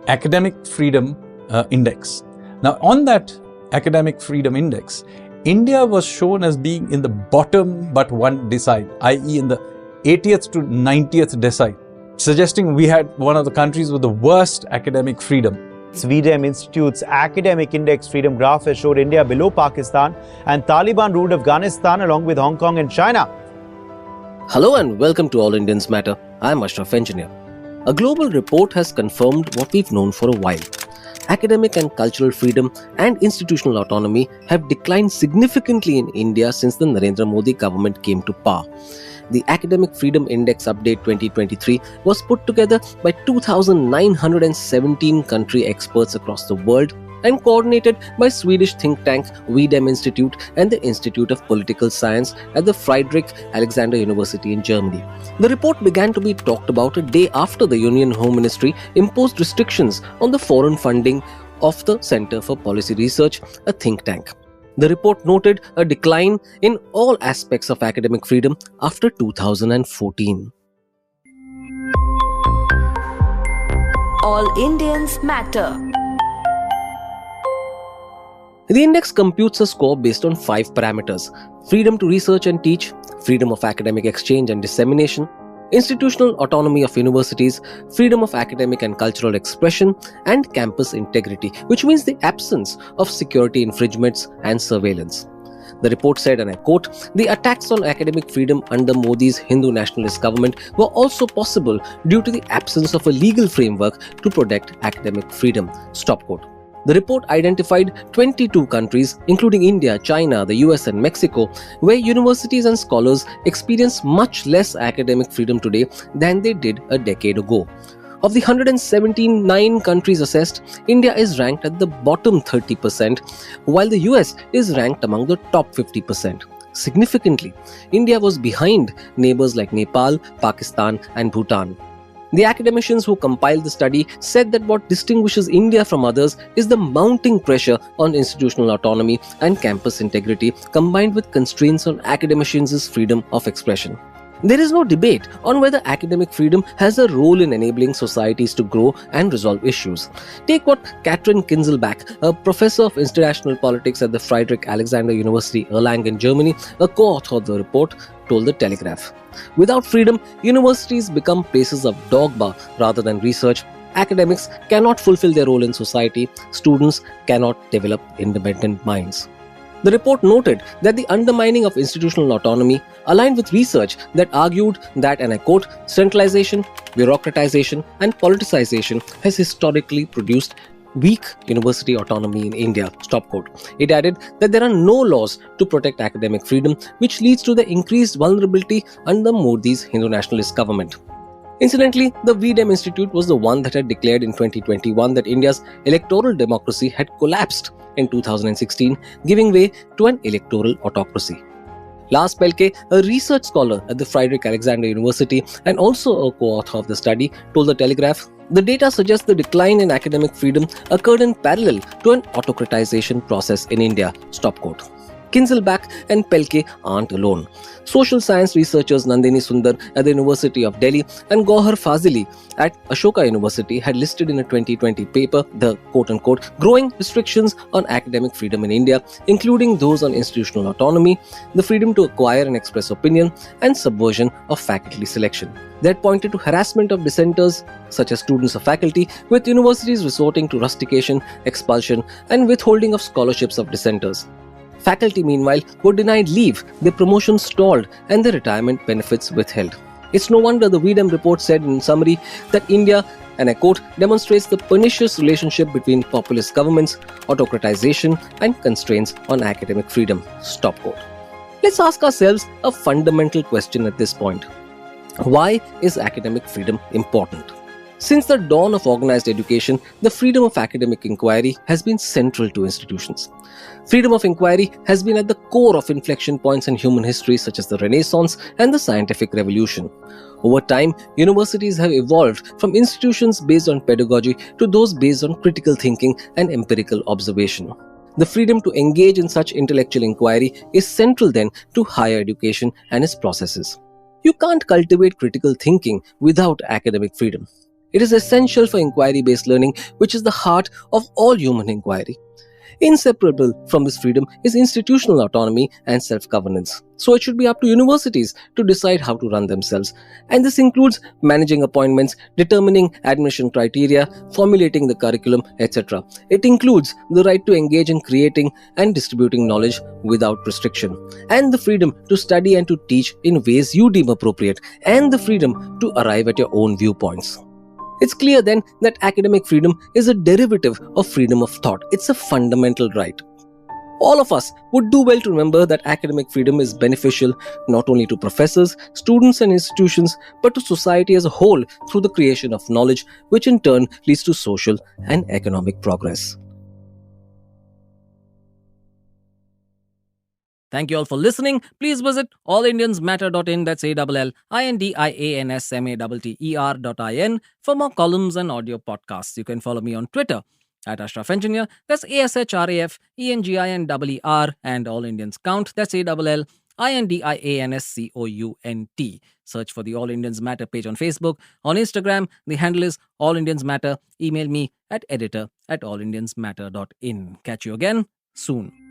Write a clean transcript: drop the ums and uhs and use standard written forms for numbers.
Academic Freedom Index. Now, on that Academic Freedom Index, India was shown as being in the bottom but one decile, i.e. in the 80th to 90th decile, suggesting we had one of the countries with the worst academic freedom. VDEM Institute's academic index freedom graph has showed India below Pakistan and Taliban-ruled Afghanistan along with Hong Kong and China. Hello and welcome to All Indians Matter. I'm Ashraf Engineer. A global report has confirmed what we've known for a while. Academic and cultural freedom and institutional autonomy have declined significantly in India since the Narendra Modi government came to power. The Academic Freedom Index Update 2023 was put together by 2,917 country experts across the world and coordinated by Swedish think tank VDEM Institute and the Institute of Political Science at the Friedrich Alexander University in Germany. The report began to be talked about a day after the Union Home Ministry imposed restrictions on the foreign funding of the Center for Policy Research, a think tank. The report noted a decline in all aspects of academic freedom after 2014. All Indians Matter. The index computes a score based on 5 parameters: freedom to research and teach, freedom of academic exchange and dissemination, institutional autonomy of universities, freedom of academic and cultural expression, and campus integrity, which means the absence of security infringements and surveillance. The report said, and I quote, "The attacks on academic freedom under Modi's Hindu nationalist government were also possible due to the absence of a legal framework to protect academic freedom." Stop quote. The report identified 22 countries, including India, China, the US and Mexico, where universities and scholars experience much less academic freedom today than they did a decade ago. Of the 179 countries assessed, India is ranked at the bottom 30%, while the US is ranked among the top 50%. Significantly, India was behind neighbors like Nepal, Pakistan and Bhutan. The academicians who compiled the study said that what distinguishes India from others is the mounting pressure on institutional autonomy and campus integrity, combined with constraints on academicians' freedom of expression. There is no debate on whether academic freedom has a role in enabling societies to grow and resolve issues. Take what Katrin Kinzelbach, a professor of international politics at the Friedrich Alexander University Erlangen in Germany, a co-author of the report, told the Telegraph. Without freedom, universities become places of dogma rather than research. Academics cannot fulfill their role in society. Students cannot develop independent minds. The report noted that the undermining of institutional autonomy aligned with research that argued that, and I quote, "centralization, bureaucratization and politicization has historically produced weak university autonomy in India." Stop quote. It added that there are no laws to protect academic freedom, which leads to the increased vulnerability under Modi's Hindu nationalist government. Incidentally, the VDEM Institute was the one that had declared in 2021 that India's electoral democracy had collapsed in 2016, giving way to an electoral autocracy. Lars Pelke, a research scholar at the Friedrich Alexander University and also a co-author of the study, told the Telegraph, "The data suggests the decline in academic freedom occurred in parallel to an autocratization process in India." Stop quote. Kinzelbach and Pelke aren't alone. Social science researchers Nandini Sundar at the University of Delhi and Gauhar Fazili at Ashoka University had listed in a 2020 paper the quote-unquote growing restrictions on academic freedom in India, including those on institutional autonomy, the freedom to acquire and express opinion, and subversion of faculty selection. They had pointed to harassment of dissenters, such as students or faculty, with universities resorting to rustication, expulsion, and withholding of scholarships of dissenters. Faculty, meanwhile, were denied leave, their promotions stalled, and their retirement benefits withheld. It's no wonder the VDEM report said in summary that India, and I quote, demonstrates the pernicious relationship between populist governments, autocratization, and constraints on academic freedom. Stop quote. Let's ask ourselves a fundamental question at this point. Why is academic freedom important? Since the dawn of organized education, the freedom of academic inquiry has been central to institutions. Freedom of inquiry has been at the core of inflection points in human history such as the Renaissance and the Scientific Revolution. Over time, universities have evolved from institutions based on pedagogy to those based on critical thinking and empirical observation. The freedom to engage in such intellectual inquiry is central then to higher education and its processes. You can't cultivate critical thinking without academic freedom. It is essential for inquiry-based learning, which is the heart of all human inquiry. Inseparable from this freedom is institutional autonomy and self-governance. So it should be up to universities to decide how to run themselves. And this includes managing appointments, determining admission criteria, formulating the curriculum, etc. It includes the right to engage in creating and distributing knowledge without restriction, and the freedom to study and to teach in ways you deem appropriate, and the freedom to arrive at your own viewpoints. It's clear then that academic freedom is a derivative of freedom of thought. It's a fundamental right. All of us would do well to remember that academic freedom is beneficial not only to professors, students and institutions, but to society as a whole through the creation of knowledge, which in turn leads to social and economic progress. Thank you all for listening. Please visit allindiansmatter.in, that's ALLINDIANSMATTER.in for more columns and audio podcasts. You can follow me on Twitter at Ashraf Engineer, that's ASHRAFENGINEER, and All Indians Count, that's ALLINDIANSCOUNT. Search for the All Indians Matter page on Facebook. On Instagram, the handle is All Indians Matter. Email me at editor@allindiansmatter.in. Catch you again soon.